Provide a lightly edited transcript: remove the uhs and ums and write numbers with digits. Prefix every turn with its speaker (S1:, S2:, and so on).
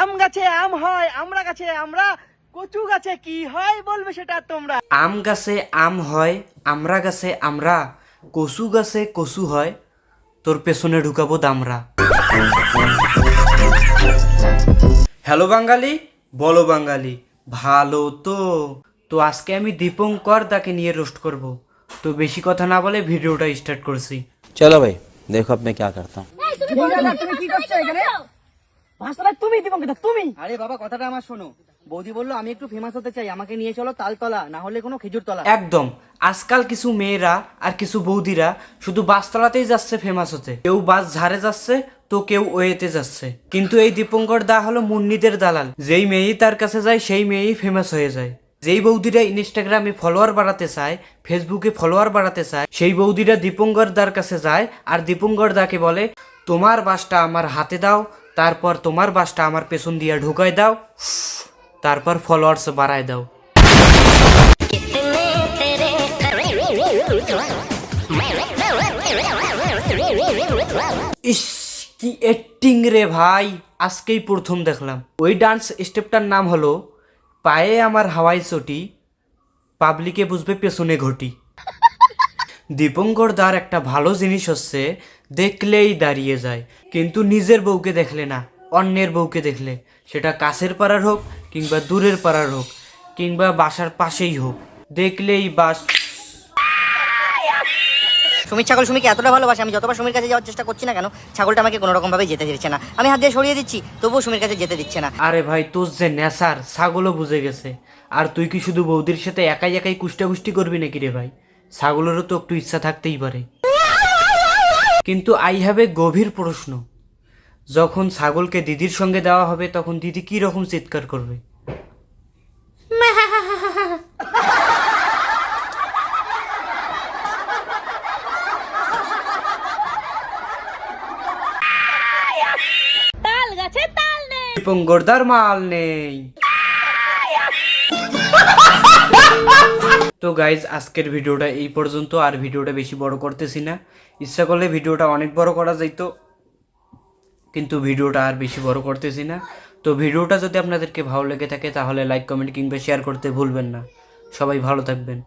S1: আম গাছে আম হয়, আমরা গাছে আমরা, কচু গাছে কি হয় বলবে সেটা তোমরা।
S2: আম গাছে আম হয়, আমরা গাছে আমরা, কচু গাছে কচু হয়, তোর পেছনে ঢুকাবো দামরা। হ্যালো বাঙালি, বলো বাঙালি, ভালো তো? তো আজকে আমি দীপঙ্কর দাকে নিয়ে রোস্ট করব। তো বেশি কথা না বলে ভিডিওটা স্টার্ট করছি।
S3: चलो भाई देखो अब मैं क्या करता हूँ।
S1: তুমি কি করছো এখানে? পাঁচতলায় তুমি দীপঙ্কর দা, তুমি? আরে বাবা কথাটা আমার শোনো। বৌদি বললো আমি একটু ফেমাস হতে চাই, আমাকে নিয়ে চলো তালতলা, না হলে কোনো খেজুর তলা।
S2: একদম, আজকাল কিছু মেয়েরা আর কিছু বৌদিরা শুধু বাসতলাতেই যাচ্ছে ফেমাস হতে। কেউ বাস ঝাড়ে যাচ্ছে তো কেউ ওয়েতে যাচ্ছে, কিন্তু এই দীপঙ্কর দা হলো মুন্নিদের দালাল। যেই মেয়েই তার কাছে যায় সেই মেয়েই ফেমাস হয়ে যায়। যেই বৌদিরা ইনস্টাগ্রামে ফলোয়ার বাড়াতে চায়, ফেসবুকে ফলোয়ার বাড়াতে চায়, সেই বৌদিরা দীপঙ্কর দার কাছে যায় আর দীপঙ্কর দাকে বলে তোমার বাসটা আমার হাতে দাও, তারপর তোমার বাসটা আমার পেছন দিয়ে ঢুকাই দাও, তারপর ফলোয়ার্স বাড়ায় দাও। ইস কি অ্যাক্টিং রে ভাই, আজকেই প্রথম দেখলাম। ওই ডান্স স্টেপটার নাম হলো পায়ে আমার হাওয়াই চটি, পাবলিকে বুঝবে পেছনে ঘটি। দীপঙ্কর দার একটা ভালো জিনিস হচ্ছে দেখলেই দাঁড়িয়ে যায়, কিন্তু নিজের বউকে দেখলে না, অন্যের বউকে দেখলে, সেটা কাছের পাড়ার হোক কিংবা দূরের পাড়ার হোক কিংবা বাসার পাশেই হোক, দেখলেই বাস।
S4: সুমির ছাগল সুমিকে এতটা ভালোবাসে, আমি যতবার সুমির কাছে যাওয়ার চেষ্টা করছি না কেন, ছাগলটা আমাকে কোনো রকম ভাবে যেতে দিচ্ছে না। আমি হাত দিয়ে সরিয়ে দিচ্ছি, তবুও সুমির কাছে যেতে দিচ্ছে না।
S2: আরে ভাই তোর যে নেশার, ছাগলও বুঝে গেছে। আর তুই কি শুধু বৌদির সাথে একাই একাই কুষ্টাকুষ্টি করবি নাকি রে ভাই? ছাগলেরও তো একটু ইচ্ছা থাকতেই পারে। কিন্তু আই হ্যাভ এ গভীর প্রশ্ন, যখন ছাগলকে দিদির সঙ্গে দেওয়া হবে তখন দিদি কি রকম চিৎকার করবে?
S5: তাল গাছে তাল নেই।
S2: দীপঙ্করদার মাল নেই। তো গাইজ আজকের ভিডিওটা এই পর্যন্ত, আর ভিডিওটা বেশি বড় করতেছি না। ইচ্ছা করলে ভিডিওটা অনেক বড় করা যাইতো, কিন্তু ভিডিওটা আর বেশি বড় করতেছি না। তো ভিডিওটা যদি আপনাদেরকে ভালো লেগে থাকে তাহলে লাইক কমেন্ট কিংবা শেয়ার করতে ভুলবেন না। সবাই ভালো থাকবেন।